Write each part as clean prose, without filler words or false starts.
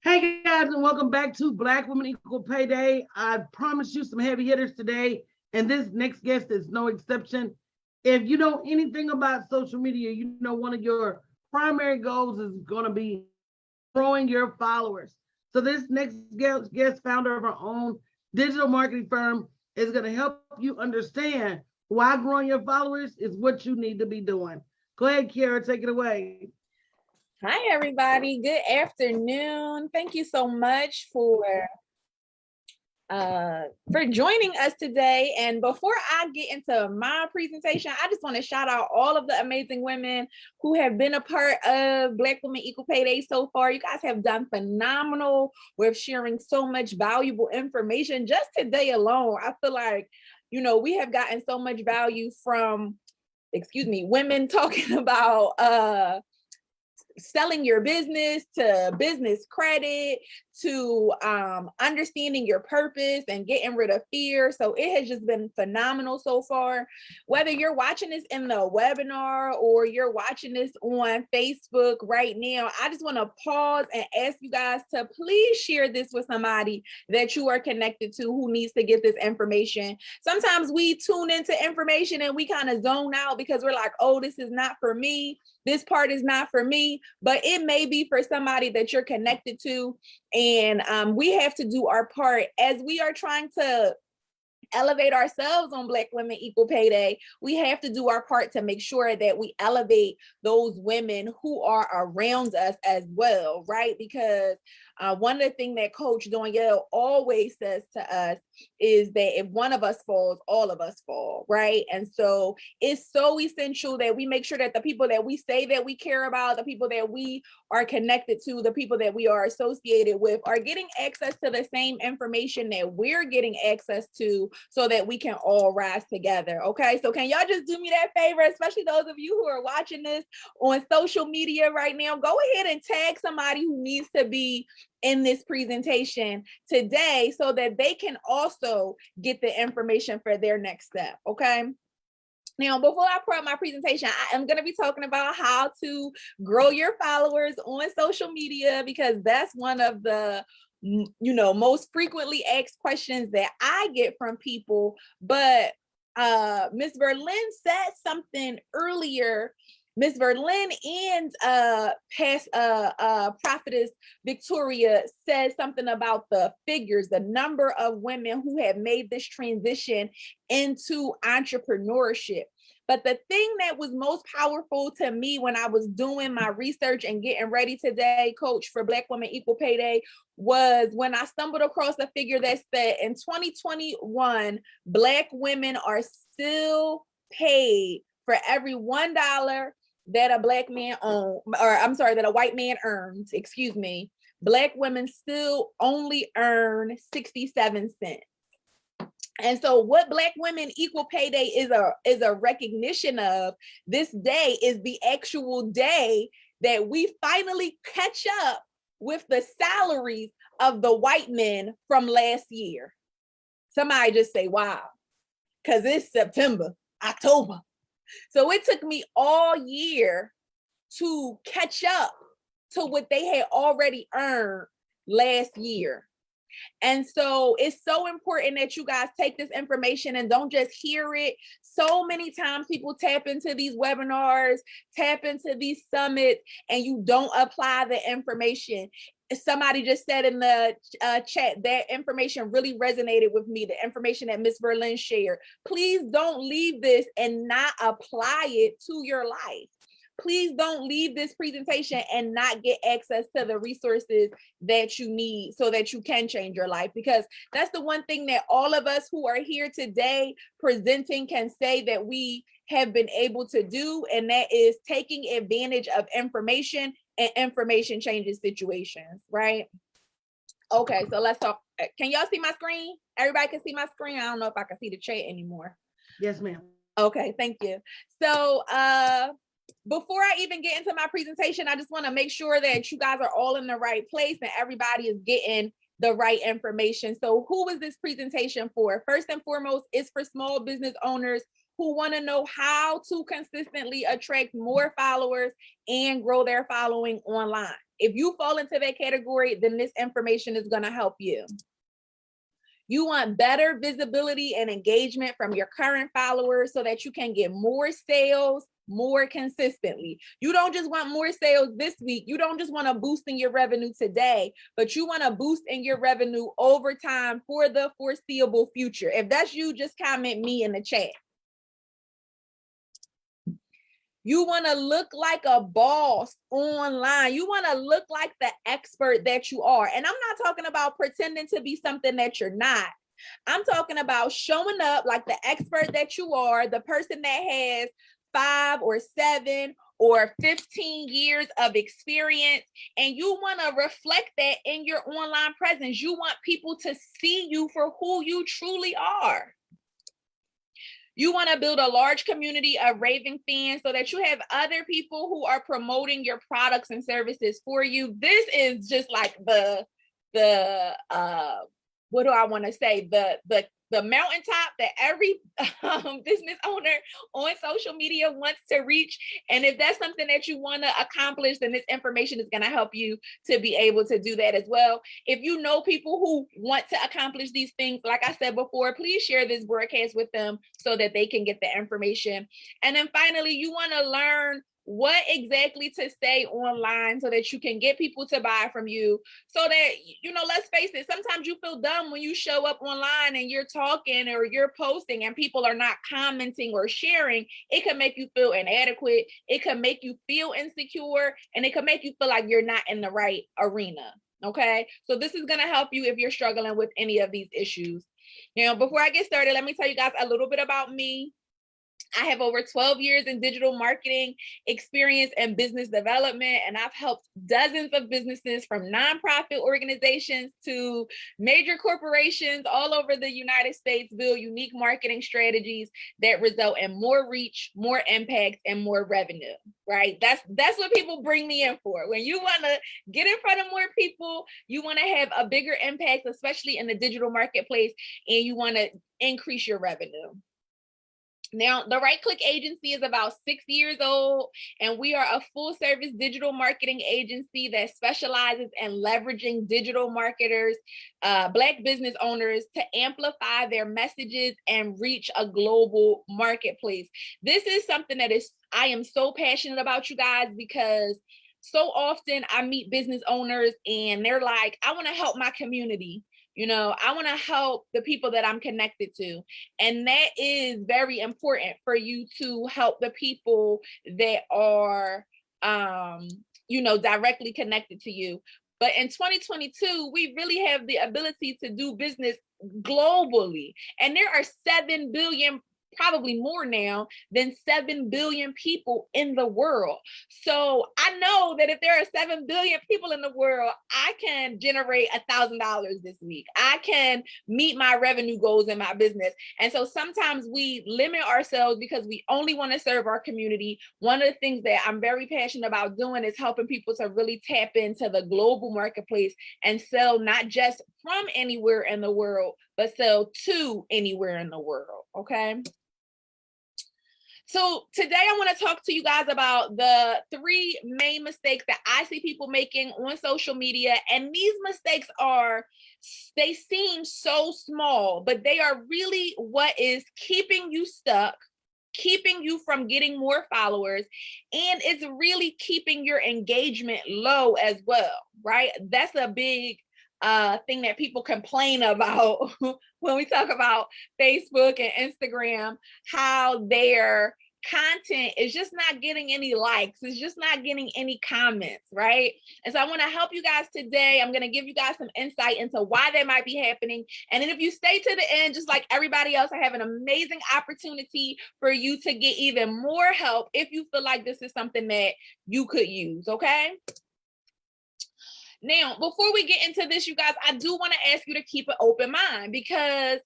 Hey guys, and welcome back to Black Women Equal Pay Day. I promise you some heavy hitters today, and this next guest is no exception. If you know anything about social media, you know one of your primary goals is going to be growing your followers. So this next guest, founder of her own digital marketing firm, is going to help you understand why growing your followers is what you need to be doing. Go ahead, Kiarra, take it away. Hi, everybody. Good afternoon. Thank you so much for joining us today. And before I get into my presentation, I just want to shout out all of the amazing women who have been a part of Black Women Equal Pay Day so far. You guys have done phenomenal with sharing so much valuable information. Just today alone, I feel like, we have gotten so much value from, women talking about selling your business, to business credit, to understanding your purpose and getting rid of fear. So it has just been phenomenal so far. Whether you're watching this in the webinar or you're watching this on Facebook right now, I just want to pause and ask you guys to please share this with somebody that you are connected to who needs to get this information. Sometimes we tune into information and we kind of zone out because we're like, oh, this is not for me. This part is not for me, but it may be for somebody that you're connected to. And we have to do our part as we are trying to elevate ourselves on Black Women Equal Pay Day. We have to do our part to make sure that we elevate those women who are around us as well, right? Because one of the things that Coach Dawniel always says to us is that if one of us falls, all of us fall, right? And so it's so essential that we make sure that the people that we say that we care about, the people that we are connected to, the people that we are associated with are getting access to the same information that we're getting access to so that we can all rise together, okay? So can y'all just do me that favor, especially those of you who are watching this on social media right now, go ahead and tag somebody who needs to be in this presentation today so that they can also get the information for their next step, okay? Now, before I put up my presentation, I am going to be talking about how to grow your followers on social media, because that's one of the most frequently asked questions that I get from people. But Ms. Verlin said something earlier. Ms. Verlin and past prophetess Victoria said something about the figures, the number of women who have made this transition into entrepreneurship. But the thing that was most powerful to me when I was doing my research and getting ready today, Coach, for Black Women Equal Pay Day, was when I stumbled across a figure that said in 2021, Black women are still paid for every $1 that a Black man that a white man earns, Black women still only earn 67 cents. And so what Black Women Equal Pay Day is a recognition of, this day is the actual day that we finally catch up with the salaries of the white men from last year. Somebody just say, wow, because it's September, October. So it took me all year to catch up to what they had already earned last year. And so it's so important that you guys take this information and don't just hear it. So many times people tap into these webinars, tap into these summits, and you don't apply the information. Somebody just said in the chat that information really resonated with me, the information that Ms. Verlin shared. Please don't leave this and not apply it to your life. Please don't leave this presentation and not get access to the resources that you need so that you can change your life, because that's the one thing that all of us who are here today presenting can say that we have been able to do, and that is taking advantage of information, and information changes situations, right? Okay, so let's talk. Can y'all see my screen? Everybody can see my screen? I don't know if I can see the chat anymore. Yes, ma'am. Okay, thank you. So before I even get into my presentation, I just want to make sure that you guys are all in the right place and everybody is getting the right information. So who is this presentation for? First and foremost, it's for small business owners who want to know how to consistently attract more followers and grow their following online. If you fall into that category, then this information is going to help you. You want better visibility and engagement from your current followers so that you can get more sales more consistently. You don't just want more sales this week. You don't just want a boost in your revenue today, but you want a boost in your revenue over time for the foreseeable future. If that's you, just comment me in the chat. You want to look like a boss online. You want to look like the expert that you are. And I'm not talking about pretending to be something that you're not. I'm talking about showing up like the expert that you are, the person that has 5 or 7 or 15 years of experience, and you want to reflect that in your online presence. You want people to see you for who you truly are. You want to build a large community of raving fans so that you have other people who are promoting your products and services for you. This is just like the what do I want to say? The mountaintop that every business owner on social media wants to reach. And if that's something that you want to accomplish, then this information is going to help you to be able to do that as well. If you know people who want to accomplish these things, like I said before, please share this broadcast with them so that they can get the information. And then finally, you want to learn what exactly to say online so that you can get people to buy from you, so that, you know, let's face it, sometimes you feel dumb when you show up online and you're talking or you're posting and people are not commenting or sharing. It can make you feel inadequate. It can make you feel insecure, and it can make you feel like you're not in the right arena. Okay, so this is going to help you if you're struggling with any of these issues. Now, before I get started, let me tell you guys a little bit about me. I have over 12 years in digital marketing experience and business development, and I've helped dozens of businesses from nonprofit organizations to major corporations all over the United States build unique marketing strategies that result in more reach, more impact, and more revenue, right? That's what people bring me in for. When you want to get in front of more people, you want to have a bigger impact, especially in the digital marketplace, and you want to increase your revenue. Now, the Right Click Agency is about 6 years old, and we are a full-service digital marketing agency that specializes in leveraging digital marketers, Black business owners, to amplify their messages and reach a global marketplace. This is something that I am so passionate about, you guys, because so often I meet business owners and they're like, I want to help my community. You know, I want to help the people that I'm connected to. And that is very important for you to help the people that are, you know, directly connected to you. But in 2022, we really have the ability to do business globally. And there are 7 billion, probably more now, than 7 billion people in the world. So I know that if there are 7 billion people in the world, I can generate $1,000 this week. I can meet my revenue goals in my business. And so sometimes we limit ourselves because we only want to serve our community. One of the things that I'm very passionate about doing is helping people to really tap into the global marketplace and sell not just from anywhere in the world, but sell to anywhere in the world. Okay. So today I want to talk to you guys about the 3 main mistakes that I see people making on social media. And these mistakes they seem so small, but they are really what is keeping you stuck, keeping you from getting more followers, and it's really keeping your engagement low as well, right? That's a big thing that people complain about when we talk about Facebook and Instagram, how their content is just not getting any likes. It's just not getting any comments, right? And so I want to help you guys today. I'm going to give you guys some insight into why that might be happening. And then if you stay to the end, just like everybody else, I have an amazing opportunity for you to get even more help if you feel like this is something that you could use, okay? Now, before we get into this, you guys, I do want to ask you to keep an open mind, because,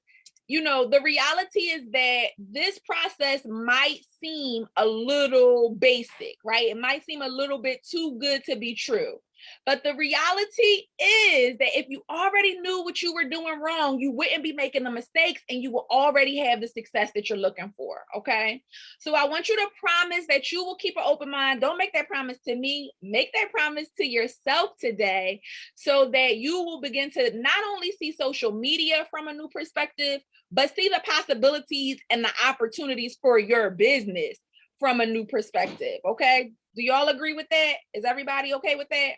you know, the reality is that this process might seem a little basic, right? It might seem a little bit too good to be true. But the reality is that if you already knew what you were doing wrong, you wouldn't be making the mistakes and you will already have the success that you're looking for, okay? So I want you to promise that you will keep an open mind. Don't make that promise to me. Make that promise to yourself today so that you will begin to not only see social media from a new perspective, but see the possibilities and the opportunities for your business from a new perspective, okay? Do y'all agree with that? Is everybody okay with that?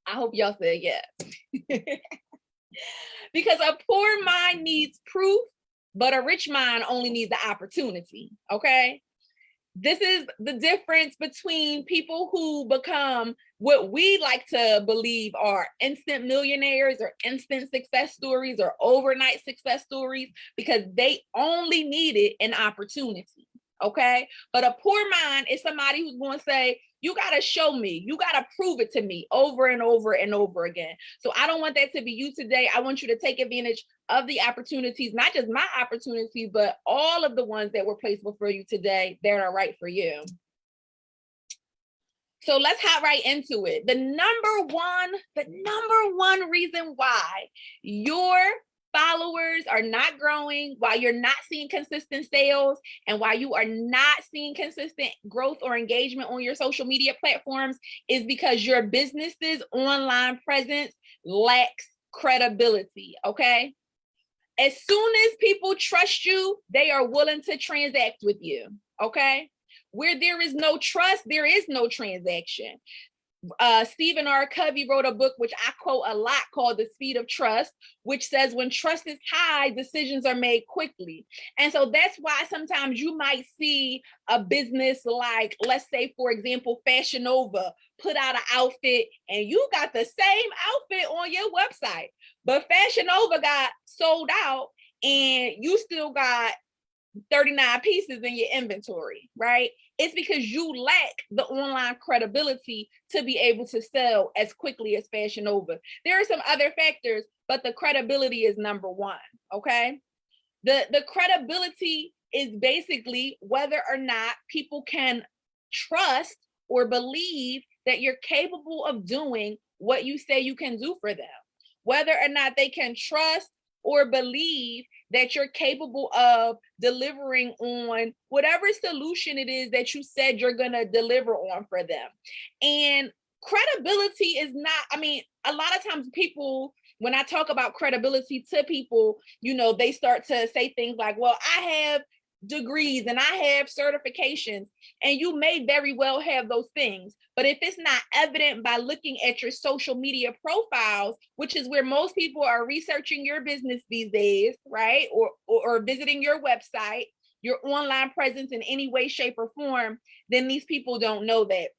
I hope y'all said yes. Because a poor mind needs proof, but a rich mind only needs the opportunity, okay? This is the difference between people who become what we like to believe are instant millionaires or instant success stories or overnight success stories, because they only needed an opportunity, okay? But a poor mind is somebody who's going to say, you got to show me, you got to prove it to me over and over and over again. So I don't want that to be you today. I want you to take advantage of the opportunities, not just my opportunities, but all of the ones that were placed before you today that are right for you. So let's hop right into it. The number one reason why your followers are not growing, why you're not seeing consistent sales, and why you are not seeing consistent growth or engagement on your social media platforms is because your business's online presence lacks credibility, okay? As soon as people trust you, they are willing to transact with you, okay? Where there is no trust, there is no transaction. Stephen R. Covey wrote a book, which I quote a lot, called The Speed of Trust, which says when trust is high, decisions are made quickly. And so that's why sometimes you might see a business like, let's say, for example, Fashion Nova put out an outfit and you got the same outfit on your website, but Fashion Nova got sold out and you still got 39 pieces in your inventory, right? It's because you lack the online credibility to be able to sell as quickly as Fashion Nova. There are some other factors, but the credibility is number one, okay? The credibility is basically whether or not people can trust or believe that you're capable of doing what you say you can do for them. Whether or not they can trust or believe that you're capable of delivering on whatever solution it is that you said you're going to deliver on for them. And credibility is not, I mean, a lot of times people, when I talk about credibility to people, you know, they start to say things like, well, I have degrees and I have certifications, and you may very well have those things, but if it's not evident by looking at your social media profiles, which is where most people are researching your business these days, right, or visiting your website, your online presence in any way, shape, or form, then these people don't know that.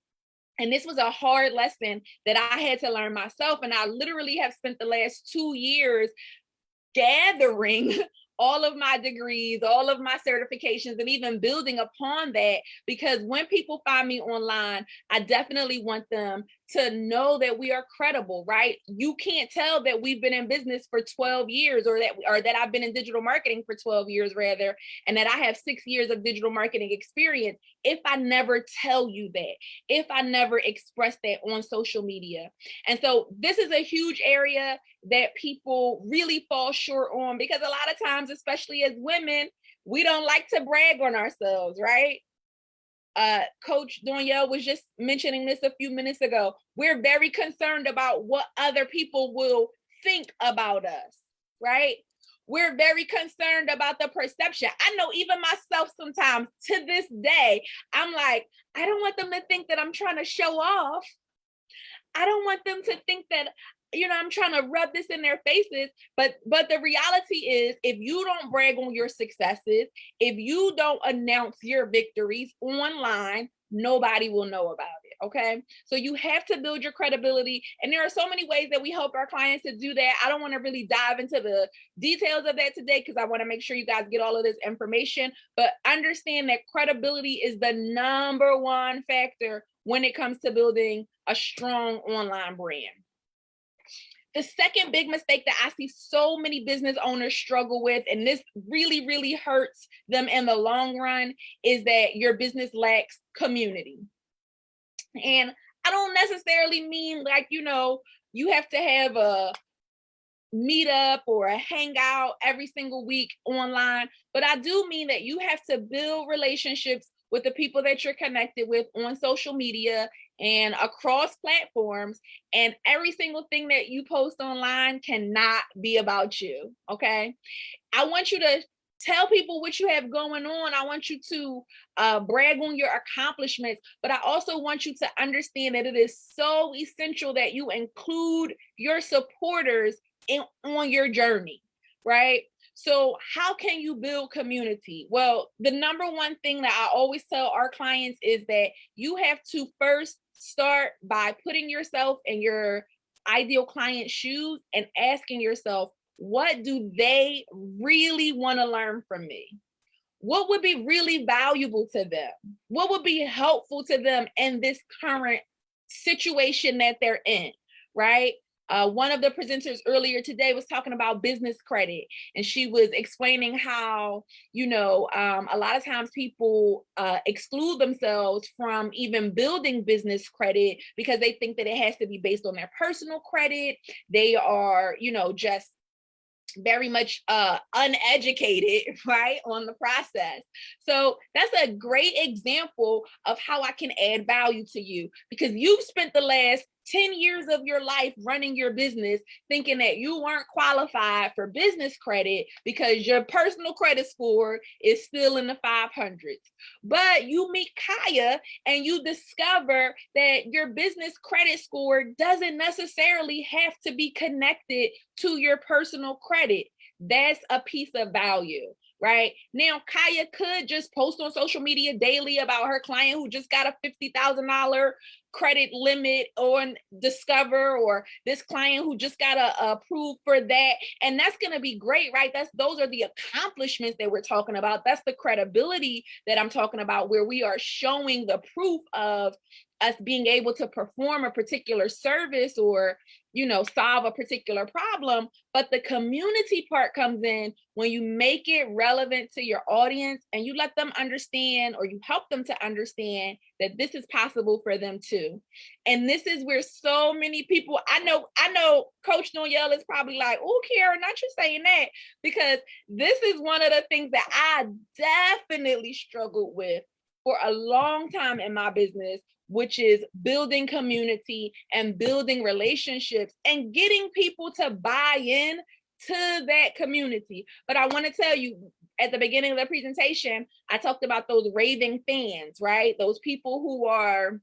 And this was a hard lesson that I had to learn myself, and I literally have spent the last 2 years gathering all of my degrees, all of my certifications, and even building upon that, because when people find me online, I definitely want them to know that we are credible, right? You can't tell that we've been in business for 12 years or that I've been in digital marketing for 12 years rather, and that I have 6 years of digital marketing experience if I never tell you that, if I never express that on social media. And so this is a huge area that people really fall short on, because a lot of times, especially as women, we don't like to brag on ourselves, right? Coach Dawniel was just mentioning this a few minutes ago. We're very concerned about what other people will think about us, right? We're very concerned about the perception. I know even myself sometimes to this day, I'm like, I don't want them to think that I'm trying to show off. I don't want them to think that, you know, I'm trying to rub this in their faces. But the reality is, if you don't brag on your successes, if you don't announce your victories online, nobody will know about it. Okay. So you have to build your credibility. And there are so many ways that we help our clients to do that. I don't want to really dive into the details of that today, because I want to make sure you guys get all of this information. But understand that credibility is the number one factor when it comes to building a strong online brand. The second big mistake that I see so many business owners struggle with, and this really, really hurts them in the long run, is that your business lacks community. And I don't necessarily mean like, you have to have a meetup or a hangout every single week online, but I do mean that you have to build relationships with the people that you're connected with on social media and across platforms. And every single thing that you post online cannot be about you. Okay. I want you to tell people what you have going on. I want you to brag on your accomplishments, but I also want you to understand that it is so essential that you include your supporters on your journey, right? So how can you build community? Well, the number one thing that I always tell our clients is that you have to first start by putting yourself in your ideal client's shoes and asking yourself, what do they really want to learn from me? What would be really valuable to them? What would be helpful to them in this current situation that they're in, right? One of the presenters earlier today was talking about business credit, and she was explaining how, a lot of times people exclude themselves from even building business credit because they think that it has to be based on their personal credit. They are, just very much uneducated, right, on the process. So that's a great example of how I can add value to you, because you've spent the last 10 years of your life running your business thinking that you weren't qualified for business credit because your personal credit score is still in the 500s. But you meet Kaya and you discover that your business credit score doesn't necessarily have to be connected to your personal credit. That's a piece of value. Right now, Kaya could just post on social media daily about her client who just got a $50,000 credit limit on Discover, or this client who just got approved for that. And that's going to be great, right? Those are the accomplishments that we're talking about. That's the credibility that I'm talking about, where we are showing the proof of us being able to perform a particular service or, solve a particular problem. But the community part comes in when you make it relevant to your audience and you let them understand, or you help them to understand, that this is possible for them too. And this is where so many people, I know Coach Dawniel is probably like, oh, Kiarra, not you saying that, because this is one of the things that I definitely struggled with for a long time in my business, which is building community and building relationships and getting people to buy in to that community. But I want to tell you, at the beginning of the presentation, I talked about those raving fans, right? Those people who are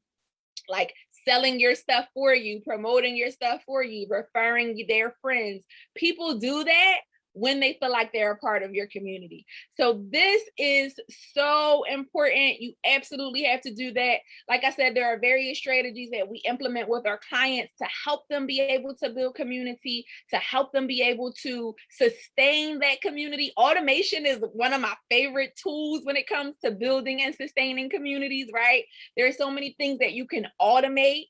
like selling your stuff for you, promoting your stuff for you, referring their friends. People do that when they feel like they're a part of your community. So this is so important. You absolutely have to do that. Like I said, there are various strategies that we implement with our clients to help them be able to build community, to help them be able to sustain that community. Automation is one of my favorite tools when it comes to building and sustaining communities, right? There are so many things that you can automate.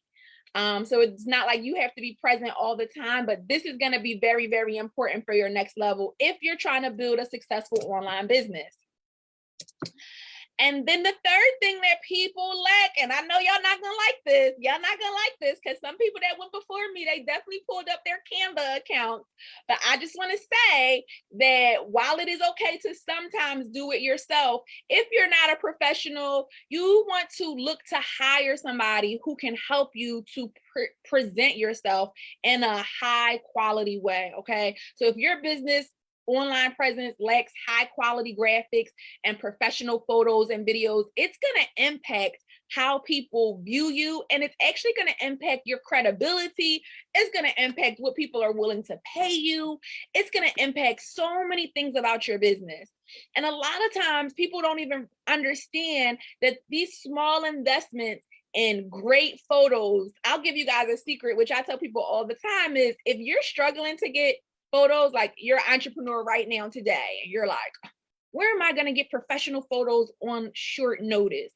So it's not like you have to be present all the time, but this is going to be very, very important for your next level if you're trying to build a successful online business. And then the third thing that people lack, and I know y'all not gonna like this, because some people that went before me, they definitely pulled up their Canva accounts. But I just want to say that while it is okay to sometimes do it yourself, if you're not a professional, you want to look to hire somebody who can help you to present yourself in a high quality way. Okay, so if your business online presence lacks high quality graphics and professional photos and videos, it's going to impact how people view you, and it's actually going to impact your credibility. It's going to impact what people are willing to pay you. It's going to impact so many things about your business. And a lot of times people don't even understand that these small investments in great photos, I'll give you guys a secret, which I tell people all the time, is if you're struggling to get photos, like you're an entrepreneur right now today, and you're like, where am I going to get professional photos on short notice?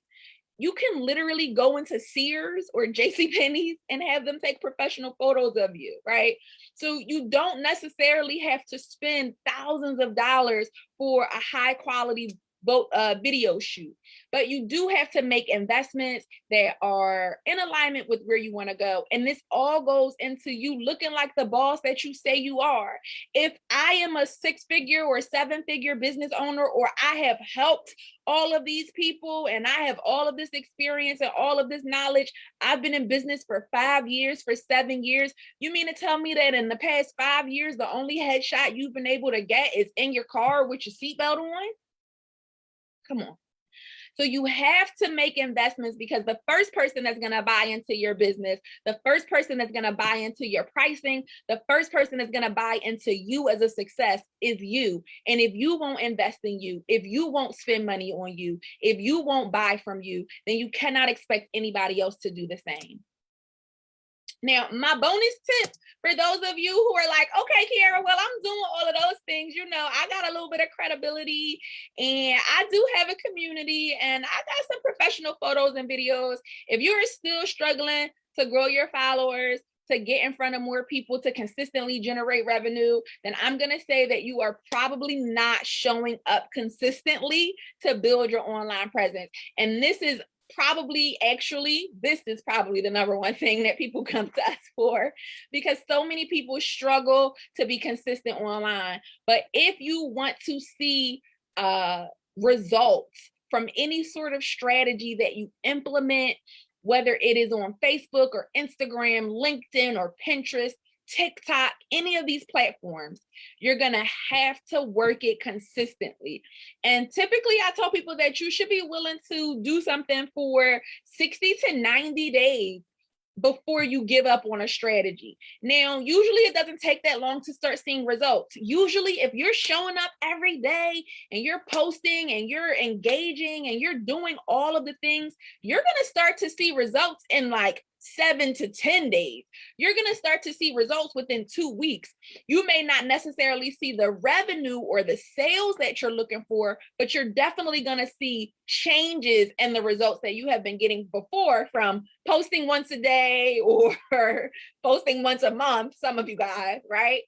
You can literally go into Sears or JCPenney's and have them take professional photos of you, right? So you don't necessarily have to spend thousands of dollars for a high quality video shoot. But you do have to make investments that are in alignment with where you want to go. And this all goes into you looking like the boss that you say you are. If I am a 6-figure or 7-figure business owner, or I have helped all of these people and I have all of this experience and all of this knowledge, I've been in business for 5 years, for 7 years. You mean to tell me that in the past 5 years, the only headshot you've been able to get is in your car with your seatbelt on? Come on. So you have to make investments, because the first person that's going to buy into your business, the first person that's going to buy into your pricing, the first person that's going to buy into you as a success is you. And if you won't invest in you, if you won't spend money on you, if you won't buy from you, then you cannot expect anybody else to do the same. Now, my bonus tip for those of you who are like, okay, Kiarra, well, I'm doing all of those things. You know, I got a little bit of credibility and I do have a community and I got some professional photos and videos. If you're still struggling to grow your followers, to get in front of more people, to consistently generate revenue, then I'm going to say that you are probably not showing up consistently to build your online presence. And this is probably the number one thing that people come to us for, because so many people struggle to be consistent online. But if you want to see results from any sort of strategy that you implement, whether it is on Facebook or Instagram, LinkedIn or Pinterest, TikTok, any of these platforms, you're going to have to work it consistently. And typically I tell people that you should be willing to do something for 60 to 90 days before you give up on a strategy. Now, usually it doesn't take that long to start seeing results. Usually if you're showing up every day and you're posting and you're engaging and you're doing all of the things, you're going to start to see results in like 7 to 10 days. You're going to start to see results within 2 weeks. You may not necessarily see the revenue or the sales that you're looking for, but you're definitely going to see changes in the results that you have been getting before from posting once a day or posting once a month, some of you guys, right?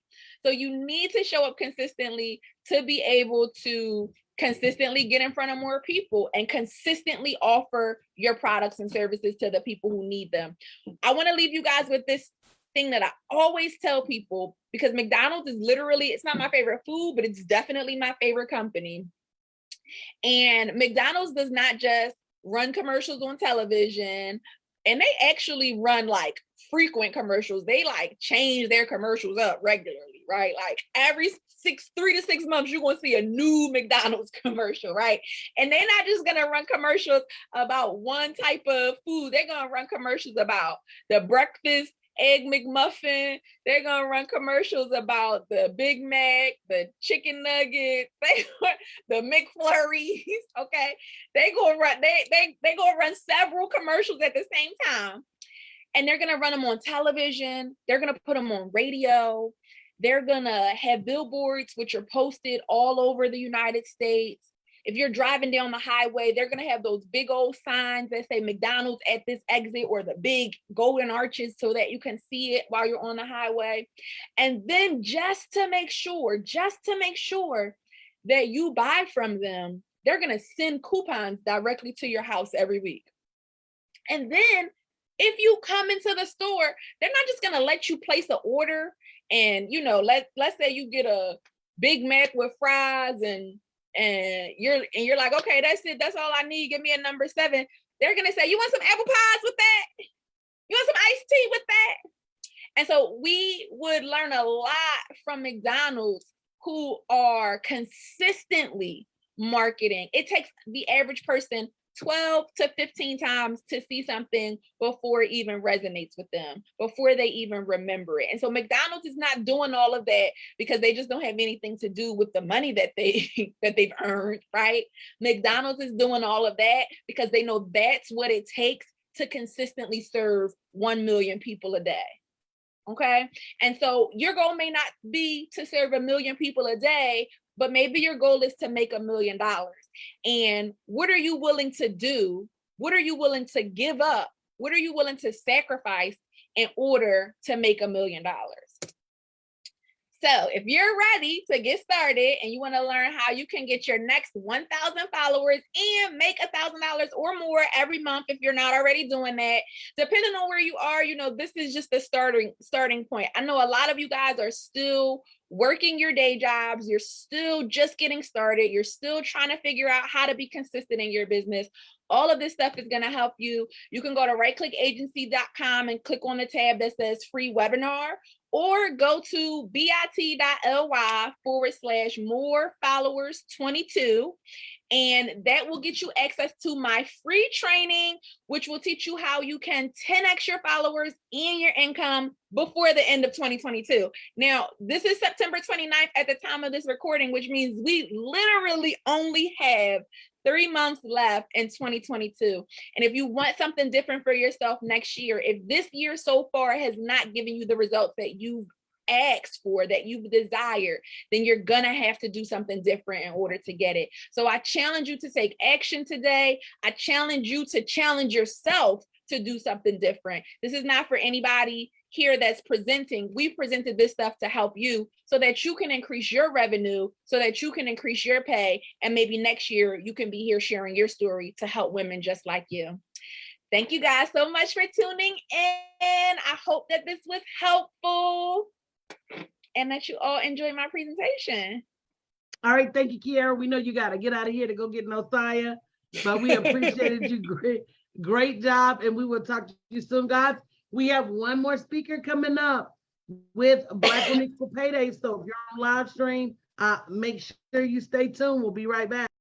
So you need to show up consistently to be able to consistently get in front of more people and consistently offer your products and services to the people who need them. I want to leave you guys with this thing that I always tell people, because McDonald's is literally, it's not my favorite food, but it's definitely my favorite company. And McDonald's does not just run commercials on television, and they actually run like frequent commercials. They like change their commercials up regularly, right? Like every 3 to 6 months, you're going to see a new McDonald's commercial, right? And they're not just going to run commercials about one type of food. They're going to run commercials about the breakfast Egg McMuffin. They're going to run commercials about the Big Mac, the chicken nuggets, the McFlurries, okay? They're going to run several commercials at the same time. And they're going to run them on television. They're going to put them on radio. They're going to have billboards, which are posted all over the United States. If you're driving down the highway, they're going to have those big old signs that say McDonald's at this exit, or the big golden arches so that you can see it while you're on the highway. And then just to make sure that you buy from them, they're going to send coupons directly to your house every week. And then if you come into the store, they're not just going to let you place an order and, you know, let's say you get a Big Mac with fries and you're like, okay, that's it. That's all I need. Give me a number 7. They're going to say, you want some apple pies with that? You want some iced tea with that? And so we would learn a lot from McDonald's, who are consistently marketing. It takes the average person 12 to 15 times to see something before it even resonates with them, before they even remember it. And so McDonald's is not doing all of that because they just don't have anything to do with the money that they've earned, right? McDonald's is doing all of that because they know that's what it takes to consistently serve 1 million people a day. Okay. And so your goal may not be to serve 1 million people a day, but maybe your goal is to make $1 million. And what are you willing to do? What are you willing to give up? What are you willing to sacrifice in order to make $1 million? So if you're ready to get started and you want to learn how you can get your next 1,000 followers and make $1,000 or more every month, if you're not already doing that, depending on where you are, this is just the starting point. I know a lot of you guys are still working your day jobs. You're still just getting started. You're still trying to figure out how to be consistent in your business. All of this stuff is going to help you. You can go to rightclickagency.com and click on the tab that says free webinar, or go to bit.ly/more followers 22. And that will get you access to my free training, which will teach you how you can 10x your followers and your income before the end of 2022. Now, this is September 29th at the time of this recording, which means we literally only have 3 months left in 2022. And if you want something different for yourself next year, if this year so far has not given you the results that you've asked for, that you've desired, then you're gonna have to do something different in order to get it. So I challenge you to take action today. I challenge you to challenge yourself to do something different. This is not for anybody here that's presenting. We presented this stuff to help you so that you can increase your revenue, so that you can increase your pay, and maybe next year you can be here sharing your story to help women just like you. Thank you guys so much for tuning in. I hope that this was helpful and that you all enjoyed my presentation. All right, thank you, Kiarra. We know you got to get out of here to go get Nosaya, but we appreciated you. Great job, and we will talk to you soon, guys. We have one more speaker coming up with Black Women Equal Pay Day. So if you're on live stream, make sure you stay tuned. We'll be right back.